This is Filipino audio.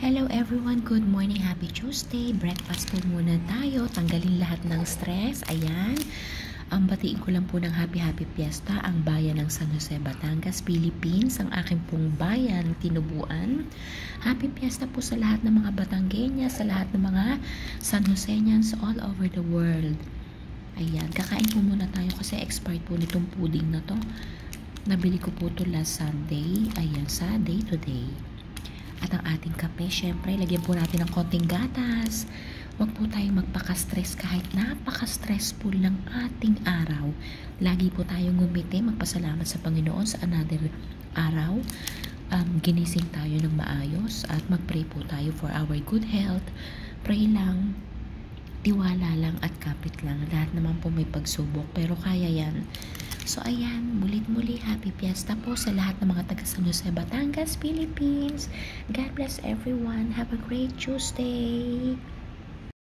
Hello everyone, good morning, happy Tuesday. Breakfast po muna tayo, tanggalin lahat ng stress. Ayan, ang batiin ko lang po ng happy fiesta ang bayan ng San Jose, Batangas, Philippines, ang aking pong bayan, tinubuan. Happy fiesta po sa lahat ng mga Batangueña, sa lahat ng mga San Joseñans all over the world. Ayan, kakain po muna tayo kasi expired po nitong pudding na to. Nabili ko po to last Sunday, ayan, sa day to day. At ang ating kape, syempre, lagyan po natin ng konting gatas. Huwag po tayong magpaka-stress kahit napaka-stressful ng ating araw. Lagi po tayong ngumiti, magpasalamat sa Panginoon sa another araw. Ginising tayo ng maayos at mag-pray po tayo for our good health. Pray lang, tiwala lang at kapit lang. Lahat naman po may pagsubok pero kaya yan. So ayan, mulit-muli happy fiesta po sa lahat ng mga taga San Jose, Batangas, Philippines. God bless everyone. Have a great Tuesday.